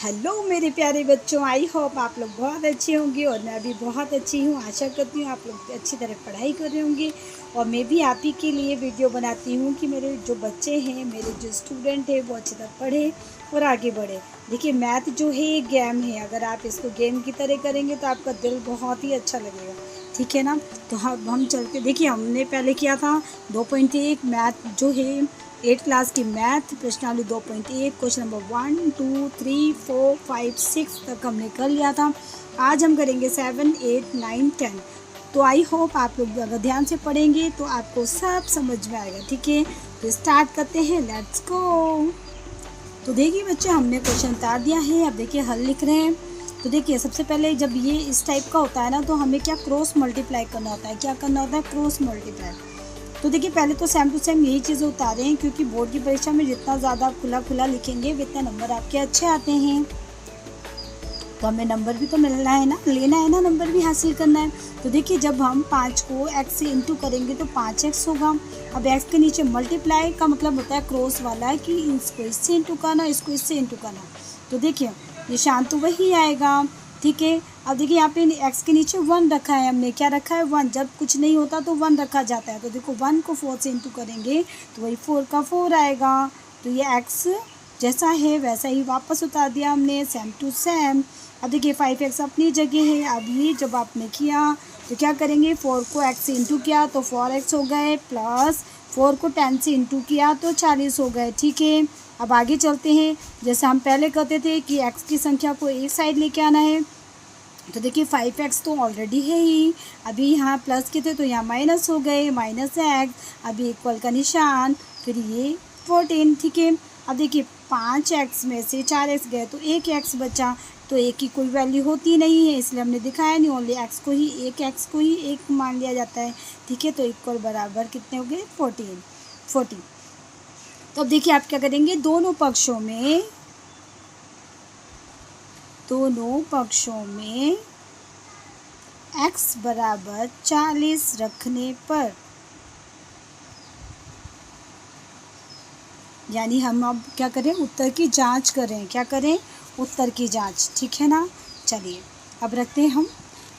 Hello मेरे प्यारे बच्चों, आई होप आप लोग बहुत अच्छे होंगे और मैं भी बहुत अच्छी हूँ। आशा करती हूँ आप लोग अच्छी तरह पढ़ाई कर रहे होंगे और मैं भी आप ही के लिए वीडियो बनाती हूँ कि मेरे जो बच्चे हैं, मेरे जो स्टूडेंट हैं, वो अच्छी तरह पढ़े और आगे बढ़े। देखिए, मैथ जो है एक गेम है। अगर आप इसको गेम की तरह करेंगे तो आपका दिल बहुत ही अच्छा लगेगा, ठीक है ना। तो हम चलते, देखिए हमने पहले किया था 2.1 मैथ जो है 8 क्लास की मैथ प्रश्नावली 2.1 क्वेश्चन नंबर 1, 2, 3, 4, 5, 6 तक हमने कर लिया था। आज हम करेंगे 7, 8, 9, 10। तो आई होप आप लोग अगर ध्यान से पढ़ेंगे तो आपको सब समझ में आएगा, ठीक है। तो स्टार्ट करते हैं, लेट्स गो। तो देखिए बच्चे, हमने क्वेश्चन उतार दिया है। अब देखिए हल लिख रहे हैं। तो देखिए सबसे पहले जब ये इस टाइप का होता है ना, तो हमें क्या क्रॉस मल्टीप्लाई करना होता है। क्या करना होता है? Cross multiply. तो देखिए पहले तो सेम टू सेम यही चीज़ें उतारे हैं, क्योंकि बोर्ड की परीक्षा में जितना ज़्यादा खुला खुला लिखेंगे उतने नंबर आपके अच्छे आते हैं। तो हमें नंबर भी तो मिलना है ना, लेना है ना, नंबर भी हासिल करना है। तो देखिए जब हम 5 को x से इंटू करेंगे तो 5x होगा। अब x के नीचे मल्टीप्लाई का मतलब होता है क्रॉस वाला है कि इसको इससे इंटू करना, इसको इससे इंटू करना। तो देखिए निशान तो वही आएगा, ठीक है। अब देखिए यहाँ पे x के नीचे 1 रखा है, हमने क्या रखा है 1। जब कुछ नहीं होता तो 1 रखा जाता है। तो देखो 1 को 4 से इंटू करेंगे तो वही 4 का 4 आएगा। तो ये x जैसा है वैसा ही वापस उतार दिया हमने, सेम टू सेम। अब देखिए 5x अपनी जगह है। अब ये जब आपने किया तो क्या करेंगे, 4 को x से इंटू किया तो 4x हो गए, प्लस 4 को 10 से इंटू किया तो 40 हो गए, ठीक है। अब आगे चलते हैं। जैसे हम पहले कहते थे कि x की संख्या को एक साइड लेके आना है, तो देखिए 5x तो ऑलरेडी है ही। अभी यहाँ प्लस के थे तो यहाँ माइनस हो गए, माइनस x। अभी इक्वल का निशान, फिर ये 14, ठीक है। अब देखिए 5x में से 4x गए तो 1x बचा। तो एक की कोई वैल्यू होती नहीं है, इसलिए हमने दिखाया नहीं, ओनली x को ही एक मान लिया जाता है, ठीक है। तो इक्वल बराबर कितने हो गए, 40। तो अब देखिए आप क्या करेंगे, दोनों पक्षों में x बराबर 40 रखने पर, यानी हम अब क्या करें, उत्तर की जांच करें। क्या करें? उत्तर की जांच, ठीक है ना। चलिए अब रखते हैं हम,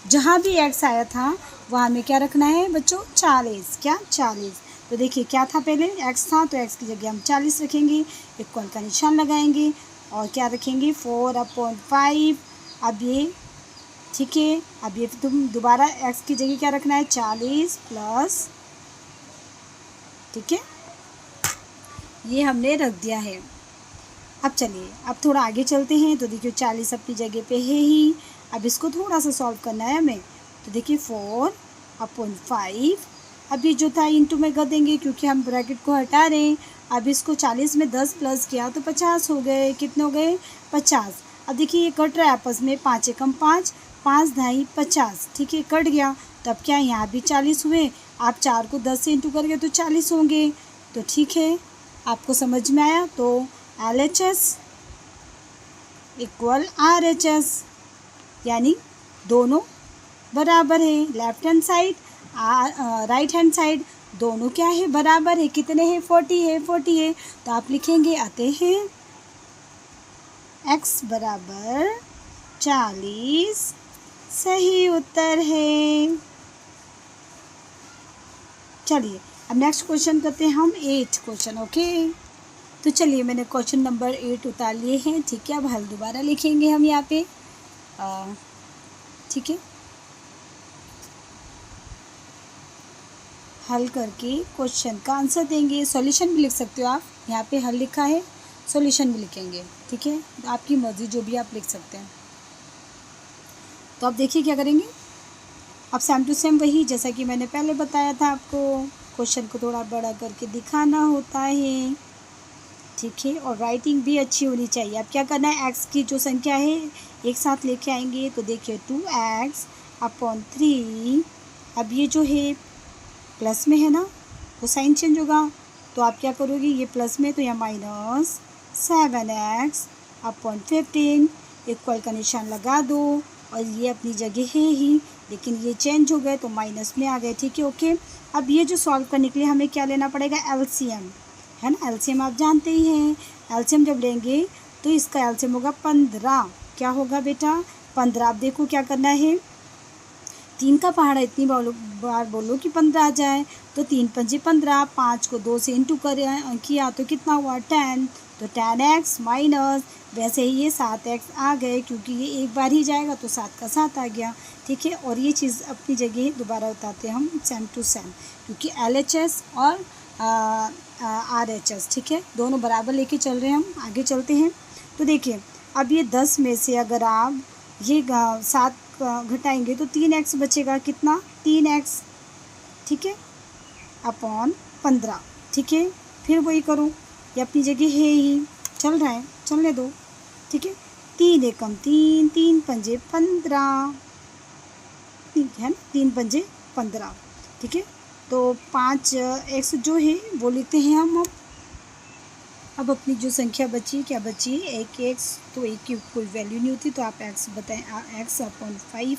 जहाँ भी x आया था वहाँ हमें क्या रखना है बच्चों, 40। क्या? 40। तो देखिए क्या था, पहले x था तो x की जगह हम 40 रखेंगे, इक्वल का निशान लगाएंगे और क्या रखेंगे, 4/5। अब ये ठीक है। अब ये तुम दोबारा x की जगह क्या रखना है, 40 प्लस, ठीक है, ये हमने रख दिया है। अब चलिए अब थोड़ा आगे चलते हैं। तो देखिए 40 अपनी जगह पे है ही। अब इसको थोड़ा सा सॉल्व करना है हमें। तो देखिए 4/5। अब ये जो था इंटू में कर देंगे क्योंकि हम ब्रैकेट को हटा रहे हैं। अब इसको 40 में 10 प्लस किया तो 50 हो गए। कितने हो गए, 50। अब देखिए ये कट रहा है आपस में, 5 एकम 5, 5 ढाई 50, ठीक है, कट गया। तो अब क्या, यहाँ भी 40 हुए। आप 4 को 10 से इंटू करेंगे तो 40 होंगे। तो ठीक है, आपको समझ में आया। तो LHS इक्वल RHS, यानी दोनों बराबर है। Left hand side right hand side दोनों क्या है, बराबर है। कितने हैं, 40 है। तो आप लिखेंगे, आते हैं x बराबर 40 सही उत्तर है। चलिए अब नेक्स्ट क्वेश्चन करते हैं हम, 8 क्वेश्चन, ओके। तो चलिए मैंने क्वेश्चन नंबर 8 उतार लिए हैं, ठीक है। अब हल दोबारा लिखेंगे हम यहाँ पे, ठीक है। हल करके क्वेश्चन का आंसर देंगे। सॉल्यूशन भी लिख सकते हो आप, यहाँ पे हल लिखा है, सॉल्यूशन भी लिखेंगे, ठीक है। आपकी मर्जी, जो भी आप लिख सकते हैं। तो अब देखिए क्या करेंगे। अब सेम टू सेम वही, जैसा कि मैंने पहले बताया था आपको, क्वेश्चन को थोड़ा बड़ा करके दिखाना होता है, ठीक है। और राइटिंग भी अच्छी होनी चाहिए। अब क्या करना है, x की जो संख्या है एक साथ लेके आएंगे। तो देखिए 2x/3। अब ये जो है प्लस में है ना, तो साइन चेंज होगा। तो आप क्या करोगे, ये प्लस में तो यहाँ -7x/15 इक्वल का निशान लगा दो। और ये अपनी जगह है ही, लेकिन ये चेंज हो गए तो माइनस में आ गए, ठीक है, ओके। अब ये जो सॉल्व करने के लिए हमें क्या लेना पड़ेगा, LCM, है ना। LCM आप जानते ही हैं। LCM जब लेंगे तो इसका एलसीएम होगा 15। क्या होगा बेटा 15। आप देखो क्या करना है, 3 का पहाड़ा इतनी बार बोलो कि 15 आ जाए। तो 3 पंजे 15, 5 को 2 से इंटू किया तो कितना हुआ 10। तो 10x माइनस वैसे ही ये 7x आ गए, क्योंकि ये एक बार ही जाएगा तो 7 का 7 आ गया। ठीक है, और ये चीज़ अपनी जगह दोबारा बताते हैं हम सेम टू सेम, क्योंकि LHS और RHS ठीक है दोनों बराबर लेके चल रहे हैं। हम आगे चलते हैं। तो देखिए अब ये 10 में से अगर आप ये 7 घटाएंगे तो 3x बचेगा। कितना 3x ठीक है अपॉन 15। ठीक है, फिर वही करो, ये अपनी जगह है ही, चल रहा है, चलने दो। ठीक है, 3 एकम 3, 3 पंजे 15, ठीक है ना, 3 पंजे 15। ठीक है, तो 5x जो है वो लेते हैं हम। अब अपनी जो संख्या बची क्या बची, एक x, तो एक की कोई वैल्यू नहीं होती, तो आप x बताएं, x अपॉन 5।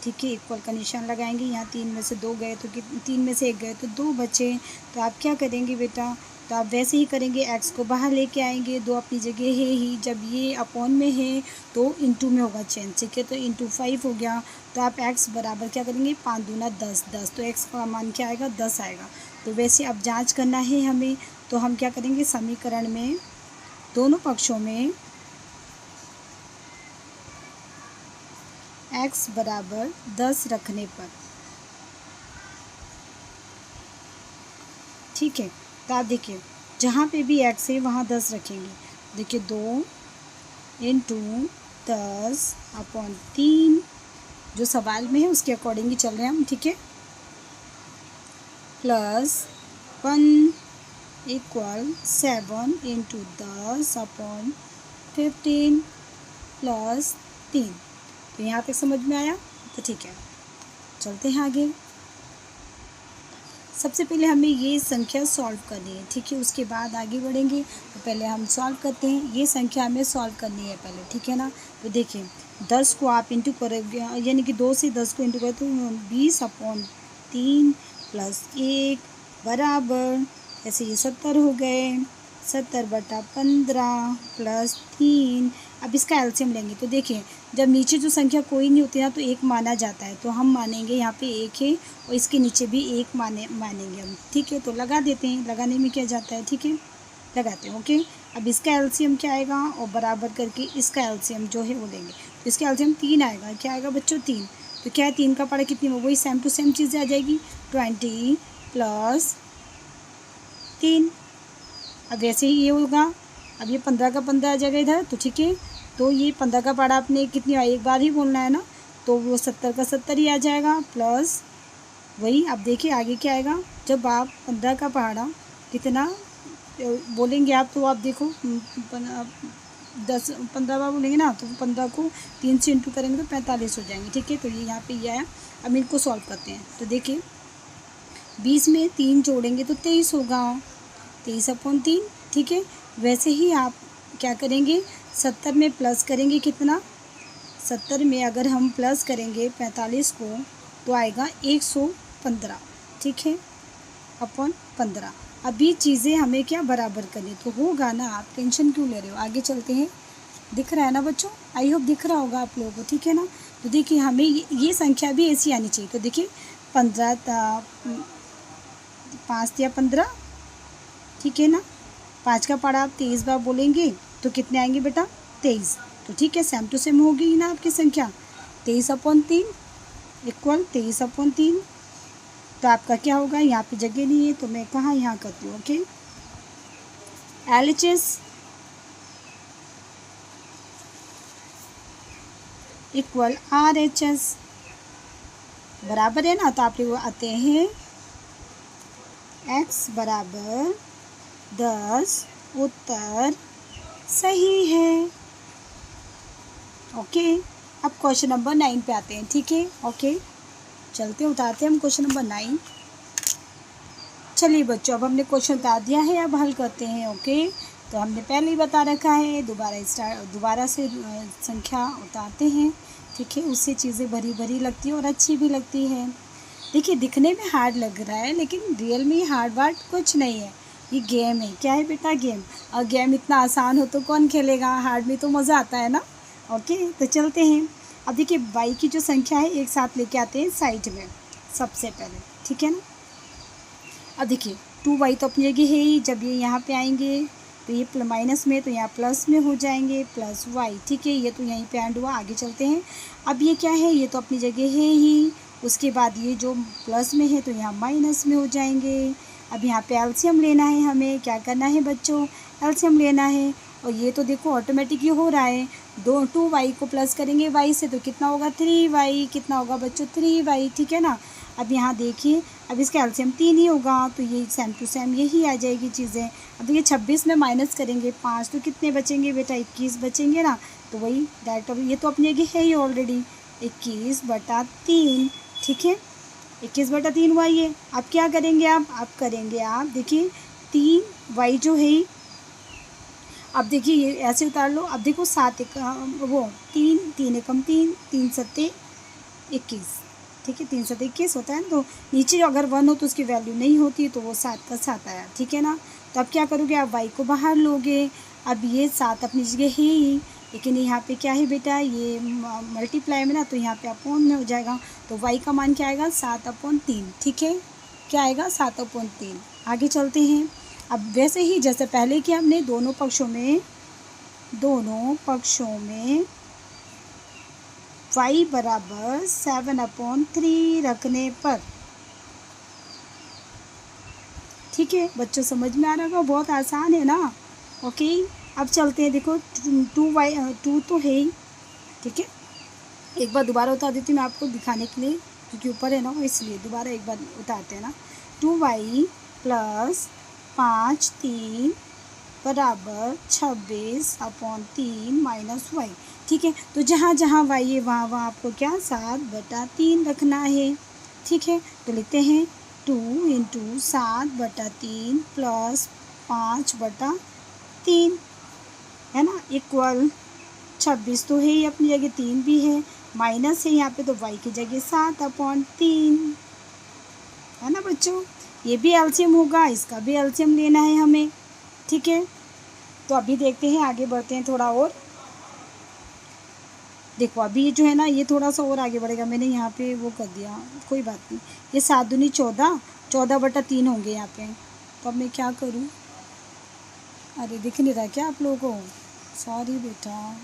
ठीक है, इक्वल का निशान लगाएंगे। यहाँ 3 में से 2 गए तो 3 में से 1 गए तो 2 बचे। तो आप क्या करेंगे बेटा, तो आप वैसे ही करेंगे, x को बाहर लेके आएंगे, 2 अपनी जगह है ही, जब ये अपॉन में है तो इंटू में होगा चेंज। ठीक है, तो इंटू 5 हो गया। तो आप x बराबर क्या करेंगे, 5 दूना 10, 10, तो x का मान क्या आएगा 10 आएगा। तो वैसे अब जांच करना है हमें, तो हम क्या करेंगे, समीकरण में दोनों पक्षों में x बराबर 10 रखने पर, ठीक है, तो आप देखिए जहाँ पे भी x है वहाँ 10 रखेंगे। देखिए 2 इंटू 10 अपॉन 3 जो सवाल में है उसके अकॉर्डिंग ही चल रहे हैं हम। ठीक है, plus 1 equal 7 into 10 upon 15 plus 3। तो यहाँ तक समझ में आया। तो ठीक है, चलते हैं आगे। सबसे पहले हमें ये संख्या सॉल्व करनी है। ठीक है, उसके बाद आगे बढ़ेंगे। तो पहले हम सॉल्व करते हैं, ये संख्या हमें सॉल्व करनी है पहले। ठीक है ना, तो देखिए 10 को आप इंटू करोगे, यानी कि 2 से 10 को इंटू करें तो 20 अपॉन 3 प्लस 1 बराबर, ऐसे ये 70 हो गए, 70/15 प्लस 3। अब इसका एलसीएम लेंगे तो देखिए जब नीचे जो संख्या कोई नहीं होती ना तो 1 माना जाता है, तो हम मानेंगे यहाँ पे 1 है और इसके नीचे भी 1 मानेंगे हम। ठीक है, तो लगा देते हैं, लगाने में क्या जाता है। ठीक है, लगाते हैं। ओके, अब इसका एलसीएम क्या आएगा और बराबर करके इसका एलसीएम जो है वो लेंगे, तो इसका एलसीएम 3 आएगा। क्या आएगा बच्चों 3। तो क्या है 3 का पढ़ा कितनी में, वही सेम टू सेम चीज़ें आ जाएगी, 20 प्लस 3। अब वैसे ही ये होगा, अब ये 15 का 15 आ जाएगा इधर। तो ठीक है, तो ये 15 का पहाड़ा आपने कितनी एक बार ही बोलना है ना, तो वो 70 का 70 ही आ जाएगा प्लस वही। अब देखिए आगे क्या आएगा, जब आप 15 का पहाड़ा कितना बोलेंगे आप, तो आप देखो 15 बार बोलेंगे ना, तो 15 को 3 से इंटू करेंगे तो 45 हो जाएंगे। ठीक है, तो ये यहाँ पे ये आया। अब इनको सॉल्व करते हैं। तो देखिए 20 में 3 जोड़ेंगे तो 23 होगा, 23 अपॉन 3। ठीक है, वैसे ही आप क्या करेंगे, 70 में प्लस करेंगे कितना, 70 में अगर हम प्लस करेंगे 45 को तो आएगा 115। ठीक है, अपॉन 15। अब ये चीज़ें हमें क्या बराबर करनी, तो होगा ना, आप टेंशन क्यों ले रहे हो। आगे चलते हैं, दिख रहा है ना बच्चों, आई होप दिख रहा होगा आप लोगों को। ठीक है ना, तो देखिए हमें ये संख्या भी ऐसी आनी चाहिए। तो देखिए 15 5 या 15, ठीक है ना, 5 का पहाड़ा आप 23 बार बोलेंगे तो कितने आएंगे बेटा 23। तो ठीक है, सेम टू सेम होगी ना आपकी संख्या, 23 अपॉन 3 इक्वल 23 अपॉन 3। तो आपका क्या होगा, यहाँ पे जगह नहीं है तो मैं कहाँ यहाँ करती हूँ। ओके, LHS इक्वल RHS बराबर है ना, तो आप लोग आते हैं x बराबर 10, उत्तर सही है। ओके, अब क्वेश्चन नंबर 9 पे आते हैं। ठीक है, ओके चलते हैं, उतारते हैं हम क्वेश्चन नंबर 9। चलिए बच्चों, अब हमने क्वेश्चन उतार दिया है, अब हल करते हैं। ओके, तो हमने पहले ही बता रखा है, दोबारा से संख्या उतारते हैं। ठीक है, उससे चीज़ें भरी भरी लगती है और अच्छी भी लगती है। देखिए दिखने में हार्ड लग रहा है, लेकिन रियल में हार्ड वार्ड कुछ नहीं है। ये गेम है। क्या है बेटा? गेम। और गेम इतना आसान हो तो कौन खेलेगा, हार्ड में तो मज़ा आता है ना। ओके, तो चलते हैं। अब देखिए वाई की जो संख्या है एक साथ लेके आते हैं साइड में सबसे पहले, ठीक है ना। अब देखिए 2y तो अपनी जगह है ही, जब ये यहाँ पे आएंगे तो ये माइनस में, तो यहाँ प्लस में हो जाएंगे प्लस y, ठीक है। ये तो यहीं पे एंड हुआ, आगे चलते हैं। अब ये क्या है, ये तो अपनी जगह है ही, उसके बाद ये जो प्लस में है तो यहाँ माइनस में हो जाएंगे। अब यहाँ पे एलसीएम लेना है, हमें क्या करना है बच्चों, एलसीएम लेना है। और ये तो देखो ऑटोमेटिक ये हो रहा है, 2y को प्लस करेंगे y से तो कितना होगा 3y, कितना होगा बच्चों 3y, ठीक है ना। अब यहाँ देखिए, अब इसका एलसीएम 3 ही होगा, तो ये सेम टू सेम यही आ जाएगी चीज़ें। अब देखिए 26 में माइनस करेंगे 5 तो कितने बचेंगे बेटा, 21 बचेंगे ना। तो वही डायरेक्ट, ये तो अपनी जगह है ही ऑलरेडी, 21/3, ठीक है। 21/3 हुआ ये। अब क्या करेंगे आप करेंगे आप देखिए 3y जो है, अब देखिए ये ऐसे उतार लो। अब देखो 7 वो 3 एकम 3, 3 सत्ते 21, ठीक है। 3 7 21 होता है ना, तो नीचे अगर 1 हो तो उसकी वैल्यू नहीं होती, तो वो 7 का 7 आया, ठीक है ना। तो अब क्या करोगे आप y को बाहर लोगे। अब ये 7 अपनी जगह है ही, लेकिन यहाँ पे क्या है बेटा, ये मल्टीप्लाई में ना, तो यहाँ पे अपॉन में हो जाएगा। तो y का मान क्या आएगा 7/3, ठीक है। क्या आएगा 7/3। आगे चलते हैं। अब वैसे ही जैसे पहले कि हमने दोनों पक्षों में y बराबर 7/3 रखने पर, ठीक है बच्चों, समझ में आ रहा होगा, बहुत आसान है ना। ओके, अब चलते हैं। देखो 2 तो है ही, ठीक है। एक बार दोबारा उतार देती हूँ मैं आपको दिखाने के लिए, क्योंकि ऊपर है ना वो, इसलिए दोबारा एक बार उतारते हैं ना। 2y + 5 3 बराबर 26/3 - y, ठीक है। तो जहाँ जहाँ y है वहाँ आपको क्या 7/3 रखना है, ठीक है। तो लिखते हैं 2 × 7/3 + 5/3, है ना, इक्वल 26 तो है ही अपनी जगह, 3 भी है, माइनस है यहाँ पे, तो y की जगह 7/3, है ना बच्चों। ये भी एलसीएम होगा, इसका भी एलसीएम लेना है हमें, ठीक है। तो अभी देखते हैं, आगे बढ़ते हैं थोड़ा और। देखो अभी ये जो है ना, ये थोड़ा सा और आगे बढ़ेगा, मैंने यहाँ पे वो कर दिया, कोई बात नहीं। ये 7 दूनी 14, 14/3 होंगे यहाँ पे। तो अब मैं क्या करूँ, अरे दिख नहीं रहा क्या आप लोगों को, सॉरी बेटा।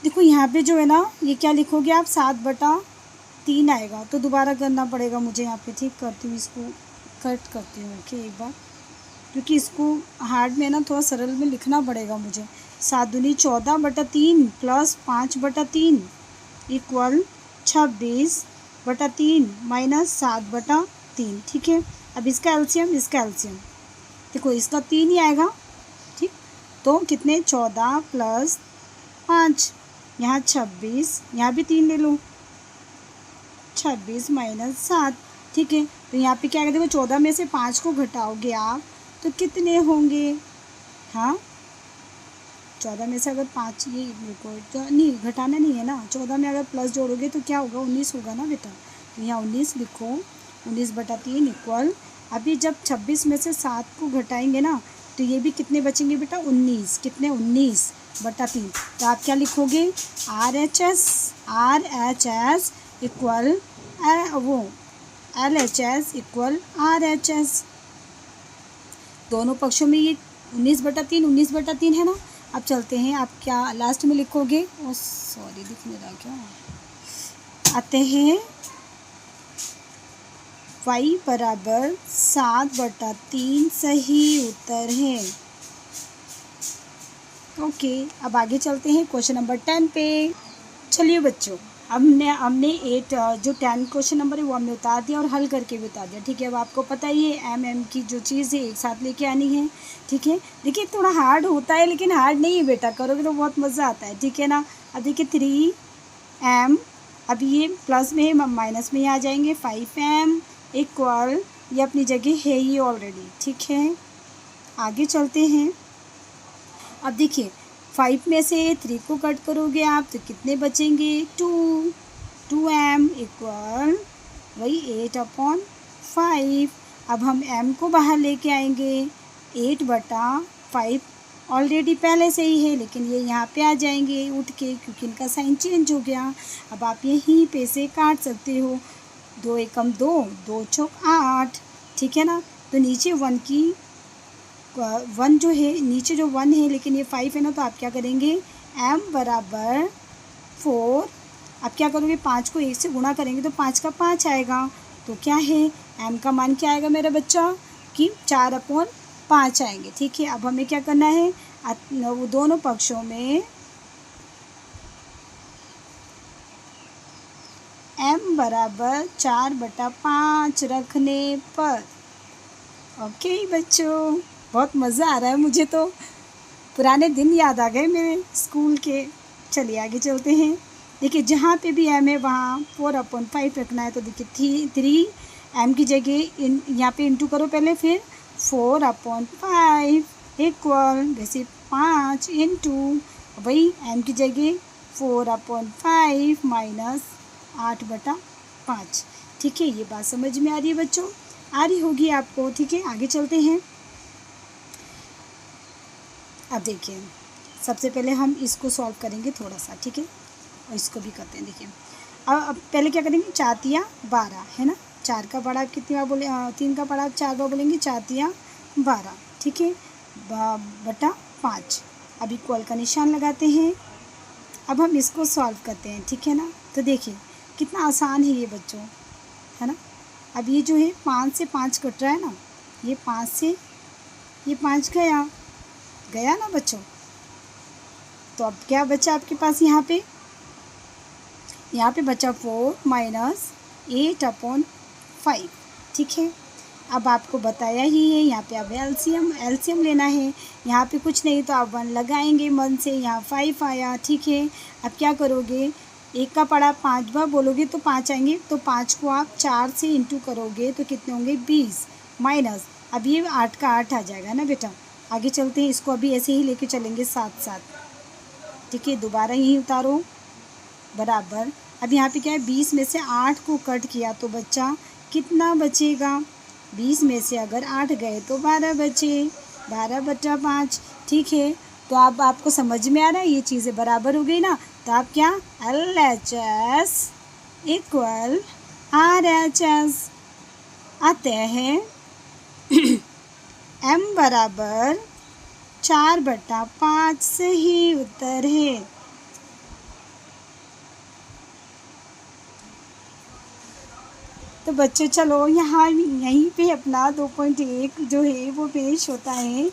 देखो यहाँ पे जो है ना, ये क्या लिखोगे आप 7/3 आएगा, तो दोबारा करना पड़ेगा मुझे यहाँ पे, ठीक। करती हूँ, इसको कट करती हूँ, ओके एक बार, क्योंकि इसको हार्ड में ना थोड़ा सरल में लिखना पड़ेगा मुझे। 7 दूनी 14/3 + 5/3 इक्वल 26/3 - 7/3, ठीक है। अब इसका एलसीएम देखो, इसका 3 ही आएगा, ठीक। तो कितने 14 + 5, यहाँ 26, यहाँ भी 3 ले लो, 26 - 7, ठीक है। तो यहाँ पे क्या कहते हैं, 14 में से 5 को घटाओगे आप तो कितने होंगे, हाँ 14 में से अगर 5, ये देखो तो नहीं घटाना नहीं है ना, 14 में अगर प्लस जोड़ोगे तो क्या होगा 19 होगा ना बेटा। तो यहाँ 19 लिखो, 19/3 इक्वल, अभी जब 26 में से 7 को घटाएंगे ना, तो ये भी कितने बचेंगे बेटा 19, कितने 19/3। तो आप क्या लिखोगे RHS इक्वल वो LHS इक्वल RHS। दोनों पक्षों में ये 19/3 है ना। अब चलते हैं, आप क्या लास्ट में लिखोगे, ओ सॉरी दिख नहीं रहा क्या, आते हैं y बराबर 7/3 सही उत्तर है। ओके, अब आगे चलते हैं क्वेश्चन नंबर 10 पे। चलिए बच्चों, अब हमने 8 जो 10 क्वेश्चन नंबर है वो हमने उतार दिया और हल करके भी उतार दिया, ठीक है। अब आपको पता ही है एम की जो चीज़ है एक साथ लेके आनी है, ठीक है। देखिए थोड़ा हार्ड होता है, लेकिन हार्ड नहीं है बेटा, करोगे तो बहुत मज़ा आता है, ठीक है ना। अब देखिए 3m, अब ये प्लस में है, माइनस में ही आ जाएंगे, 5m इक्वल, ये अपनी जगह है ही ऑलरेडी, ठीक है। आगे चलते हैं। अब देखिए 5 में से 3 को कट करोगे आप तो कितने बचेंगे 2m इक्वल वही 8/5। अब हम m को बाहर लेके आएंगे 8/5 ऑलरेडी पहले से ही है, लेकिन ये यहाँ पे आ जाएंगे उठ के क्योंकि इनका साइन चेंज हो गया। अब आप यहीं पे से काट सकते हो, 2 एकम 2, 2 चौक 8, ठीक है ना। तो नीचे 1 जो है, नीचे जो 1 है लेकिन ये 5 है ना, तो आप क्या करेंगे m बराबर 4। अब क्या करोगे 5 को 1 से गुणा करेंगे तो 5 का 5 आएगा। तो क्या है m का मान क्या आएगा मेरा बच्चा कि 4/5 आएंगे, ठीक है। अब हमें क्या करना है, वो दोनों पक्षों में m बराबर 4/5 रखने पर। ओके बच्चों, बहुत मज़ा आ रहा है मुझे, तो पुराने दिन याद आ गए मेरे स्कूल के। चलिए आगे चलते हैं। देखिए जहाँ पे भी m है वहाँ 4/5 रखना है। तो देखिए 3 m की जगह यहाँ पे इंटू करो पहले, फिर 4/5 इक्वल वैसे 5 इंटू वही m की जगह 4/5 माइनस 8/5, ठीक है। ये बात समझ में आ रही है बच्चों, आ रही होगी आपको, ठीक है। आगे चलते हैं। अब देखिए सबसे पहले हम इसको सॉल्व करेंगे थोड़ा सा, ठीक है, और इसको भी करते हैं। देखिए अब पहले क्या करेंगे, 4 तिया 12 है ना, 4 का बड़ा आप कितनी बार बोले, 3 का बड़ा आप 4 बार बोलेंगे, 4 तिया 12, ठीक है, बटा 5। अब इक्वल का निशान लगाते हैं। अब हम इसको सॉल्व करते हैं, ठीक है ना। तो देखिए कितना आसान है ये बच्चों, है ना। अब ये जो है 5 से 5 कट रहा है ना, ये 5 से ये 5 गया ना बच्चों। तो अब क्या बचा आपके पास, यहाँ पे बचा 4 माइनस 8/5, ठीक है। अब आपको बताया ही है, यहाँ पे अब एलसीएम लेना है। यहाँ पे कुछ नहीं तो आप 1 लगाएंगे मन से, यहाँ 5 आया, ठीक है। अब क्या करोगे, 1 का पड़ा 5 बार बोलोगे तो 5 आएंगे, तो 5 को आप 4 से इंटू करोगे तो कितने होंगे 20 माइनस, अब ये 8 का 8 आ जाएगा ना बेटा। आगे चलते हैं, इसको अभी ऐसे ही लेके चलेंगे साथ साथ, ठीक है। दोबारा यही उतारो बराबर। अब यहाँ पे क्या है, 20 में से 8 को कट किया तो बच्चा कितना बचेगा, 20 में से अगर 8 गए तो 12 बचे, 12/5, ठीक है। तो अब आपको समझ में आ रहा है, ये चीज़ें बराबर हो गई ना। तो आप क्या LHS इक्वल RHS आते हैं। m बराबर 4/5 सही उत्तर है। तो बच्चों चलो यहाँ यहीं पे अपना 2.1 जो है वो पेश होता है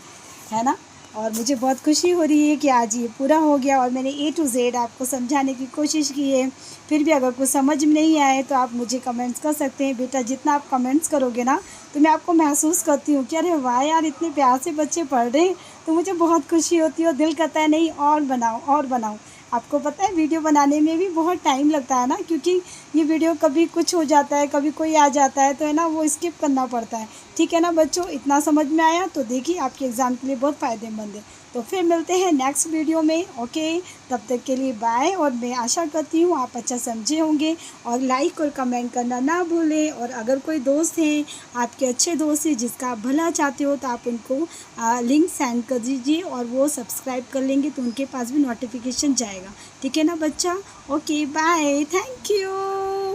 ना। और मुझे बहुत खुशी हो रही है कि आज ये पूरा हो गया और मैंने A to Z आपको समझाने की कोशिश की है। फिर भी अगर कुछ समझ में नहीं आए तो आप मुझे कमेंट्स कर सकते हैं। बेटा जितना आप कमेंट्स करोगे ना तो मैं आपको महसूस करती हूँ कि अरे वाह यार इतने प्यार से बच्चे पढ़ रहे हैं, तो मुझे बहुत खुशी होती है और दिल करता है नहीं और बनाओ और बनाओ। आपको पता है वीडियो बनाने में भी बहुत टाइम लगता है ना, क्योंकि ये वीडियो कभी कुछ हो जाता है, कभी कोई आ जाता है, तो है ना वो स्किप करना पड़ता है, ठीक है ना बच्चों। इतना समझ में आया तो देखिए आपके एग्ज़ाम के लिए बहुत फ़ायदेमंद है। तो फिर मिलते हैं नेक्स्ट वीडियो में, ओके। तब तक के लिए बाय। और मैं आशा करती हूँ आप अच्छा समझे होंगे और लाइक और कमेंट करना ना भूलें। और अगर कोई दोस्त हैं आपके अच्छे दोस्त हैं जिसका आप भला चाहते हो तो आप उनको लिंक सेंड कर दीजिए और वो सब्सक्राइब कर लेंगे तो उनके पास भी नोटिफिकेशन जाएगा, ठीक है ना बच्चा। Okay bye, thank you.